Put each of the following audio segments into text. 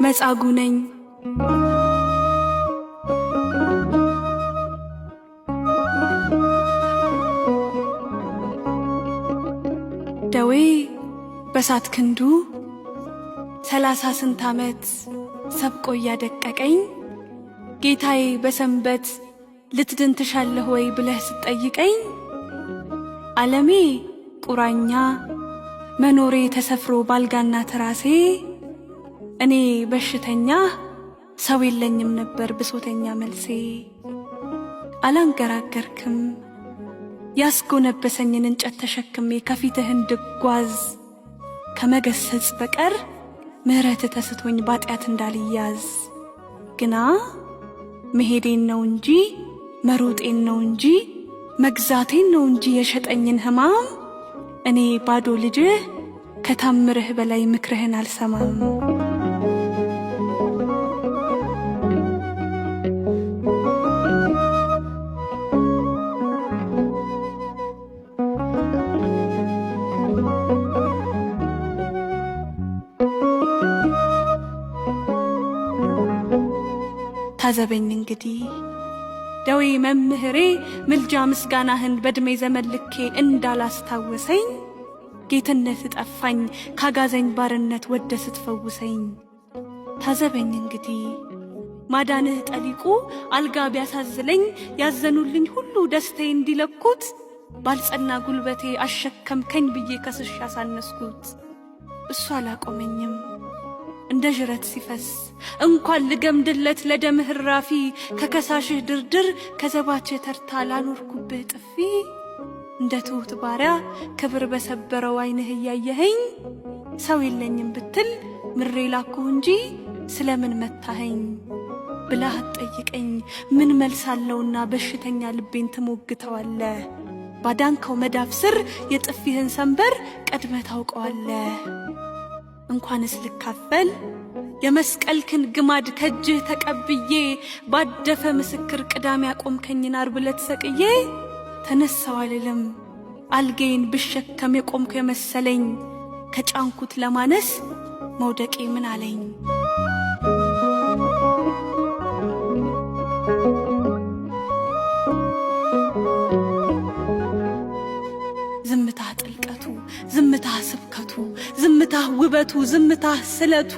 መጻጉ ነኝ። ደዌ በሳት ክንዱ 30 ስንት ዓመት ሰብቆ እያደቀቀኝ ጌታዬ በሰንበት ልትድን ትሻለህ ወይ ብለህ ስትጠይቀኝ ዓለሜ ቁራኛ መኖሬ ተሰፍሮ ባልጋና ትራሴ እኔ በሽተኛ ሰው የለኝም ነበር ብሶተኛ መልሴ። አላንገራገርክም ያስጎነበሰኝን እንጨት ተሸክሜ ከፊትህ እንድጓዝ ከመገሰጽ በቀር ምሕረት ተስቶኝ ባጢአት እንዳልያዝ። ግና መሄዴን ነው እንጂ መሮጤን ነው እንጂ መግዛቴን ነው እንጂ የሸጠኝን ሕማም እኔ ባዶ ልጅህ ከታምርህ በላይ ምክርህን አልሰማም። ታዘበኝ እንግዲህ ደዌ መምህሬ ምልጃ ምስጋናህን በዕድሜ ዘመን ልኬ እንዳላስታወሰኝ ጌትነት ጠፋኝ ካጋዘኝ ባርነት ወደ ስትፈውሰኝ። ታዘበኝ እንግዲህ ማዳንህ ጠሊቁ አልጋ ቢያሳዝለኝ ያዘኑልኝ ሁሉ ደስታዬ እንዲለኩት ባልጸና ጉልበቴ አሸከምከኝ ብዬ ከስሽ ያሳነስኩት። እሱ አላቆመኝም እንደ ጅረት ሲፈስ እንኳን ልገምድለት ለደምህ ራፊ ከከሳሽህ ድርድር ከዘባችህ ተርታ ላኖርኩብህ ጥፊ። እንደ ትሁት ባሪያ ክብር በሰበረው ዓይንህ እያየኸኝ ሰው የለኝም ብትል ምሬ ላኩህ እንጂ ስለምን መታኸኝ ብላህ አትጠይቀኝ። ምን መልሳለውና በሽተኛ ልቤን ትሞግተዋለህ? ባዳንከው መዳፍ ስር የጥፊህን ሰንበር ቀድመህ ታውቀዋለህ። እንኳንስ ልካፈል የመስቀልክን ግማድ ከእጅህ ተቀብዬ ባደፈ ምስክር ቅዳሜ ያቆምከኝን ዓርብ ዕለት ሰቅዬ ተነሳው አልልም አልጋዬን ብሸከም የቆምኩ የመሰለኝ ከጫንኩት ለማነስ መውደቄ ምን አለኝ? ዝምታህ ጥልቀቱ፣ ዝምታህ ስብከቱ፣ ዝምታህ ውበቱ፣ ዝምታህ ስለቱ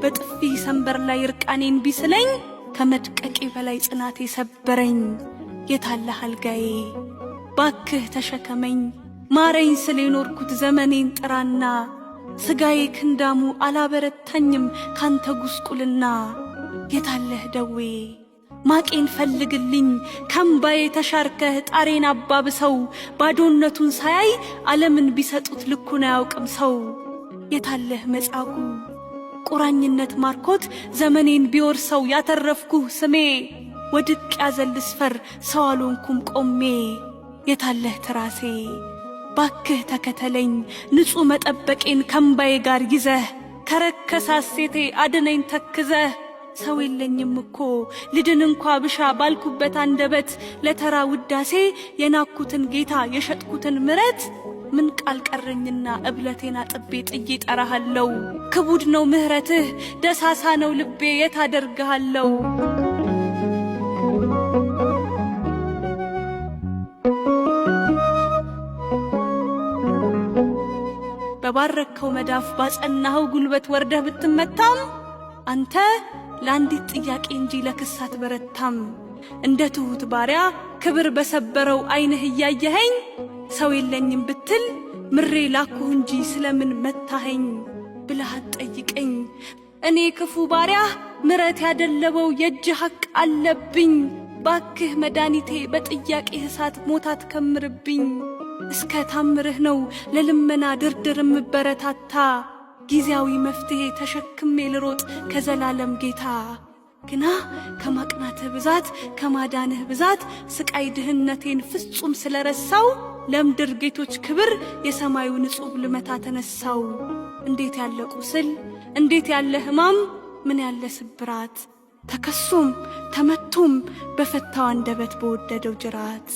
በጥፊ ሰንበር ላይ እርቃኔን ቢስለኝ ከመድቀቄ በላይ ጽናቴ ሰበረኝ። የታለህ አልጋዬ ባክህ ተሸከመኝ ማረኝ ስል የኖርኩት ዘመኔን ጥራና ስጋዬ ክንዳሙ አላበረታኝም ካንተ ጉስቁልና። የታለህ ደዌ ማቄን ፈልግልኝ ከምባዬ ተሻርከህ ጣሬን አባብሰው ባዶነቱን ሳያይ ዓለምን ቢሰጡት ልኩን አያውቅም ሰው። የታለህ መጻጉ ቁራኝነት ማርኮት ዘመኔን ቢወርሰው ያተረፍኩህ ስሜ ወድቅ ያዘል ስፈር ሰው አልሆንኩም ቆሜ። የታለህ ትራሴ ባክህ ተከተለኝ ንጹሕ መጠበቄን ከምባዬ ጋር ይዘህ ከረከሳ ሴቴ አድነኝ ተክዘህ። ሰው የለኝም እኮ ልድን እንኳ ብሻ ባልኩበት አንደበት ለተራ ውዳሴ የናኩትን ጌታ የሸጥኩትን ምረት ምን ቃል ቀረኝና እብለቴን አጥቤ ጥዬ ጠራሃለው። ክቡድ ነው ምሕረትህ ደሳሳ ነው ልቤ የታደርግሃለው። በባረከው መዳፍ ባጸናኸው ጉልበት ወርደህ ብትመታም አንተ ለአንዲት ጥያቄ እንጂ ለክስ አትበረታም። እንደ ትሁት ባሪያ ክብር በሰበረው ዓይንህ እያየኸኝ ሰው የለኝም ብትል ምሬ ላኩህ እንጂ ስለምን መታኸኝ ብለህ አትጠይቀኝ። እኔ ክፉ ባሪያ ምረት ያደለበው የእጅ ሐቅ አለብኝ። ባክህ መድኃኒቴ በጥያቄህ እሳት ሞት አትከምርብኝ። እስከ ታምርህ ነው ለልመና ድርድር እምበረታታ ጊዜያዊ መፍትሄ ተሸክሜ ልሮጥ ከዘላለም ጌታ። ግና ከማቅናትህ ብዛት ከማዳንህ ብዛት ስቃይ ድህነቴን ፍጹም ስለረሳው ለምድር ጌቶች ክብር የሰማዩ ንጹሕ ልመታ ተነሳው። እንዴት ያለ ቁስል እንዴት ያለ ሕማም ምን ያለ ስብራት ተከሱም ተመቱም በፈታው አንደበት በወደደው ጅራት።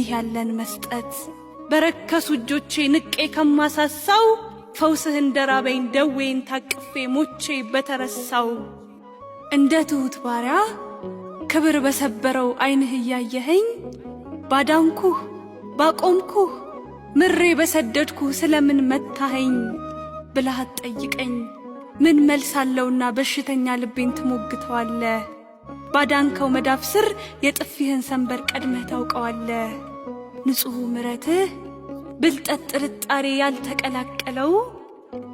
እንዲህ ያለን መስጠት በረከሱ እጆቼ ንቄ ከማሳሳው ፈውስህ እንደራበኝ ደዌን ታቅፌ ሞቼ በተረሳው እንደ ትሁት ባሪያ ክብር በሰበረው ዓይንህ እያየኸኝ ባዳንኩህ ባቆምኩህ ምሬ በሰደድኩህ ስለምን መታኸኝ ብለህ አትጠይቀኝ። ምን መልሳለውና በሽተኛ ልቤን ትሞግተዋለህ? ባዳንከው መዳፍ ስር የጥፊህን ሰንበር ቀድመህ ታውቀዋለህ። ንጹሕ ምሕረትህ ብልጠት ጥርጣሬ ያልተቀላቀለው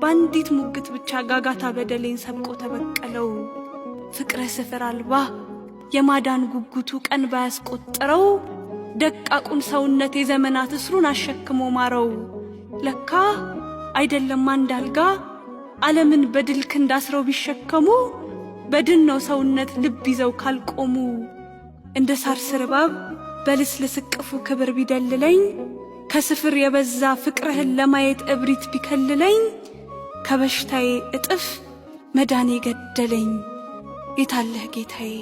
በአንዲት ሙግት ብቻ ጋጋታ በደሌን ሰብቆ ተበቀለው። ፍቅረ ስፍር አልባ የማዳን ጉጉቱ ቀን ባያስቆጥረው ደቃቁን ሰውነት የዘመናት እስሩን አሸክሞ ማረው። ለካ አይደለም አንድ አልጋ ዓለምን በድል ክንድ አስረው ቢሸከሙ በድን ነው ሰውነት ልብ ይዘው ካልቆሙ። እንደ ሳር ስር እባብ በልስልስ እቅፉ ክብር ቢደልለኝ ከስፍር የበዛ ፍቅርህን ለማየት እብሪት ቢከልለኝ ከበሽታዬ እጥፍ መዳኔ ገደለኝ። የታለህ ጌታዬ?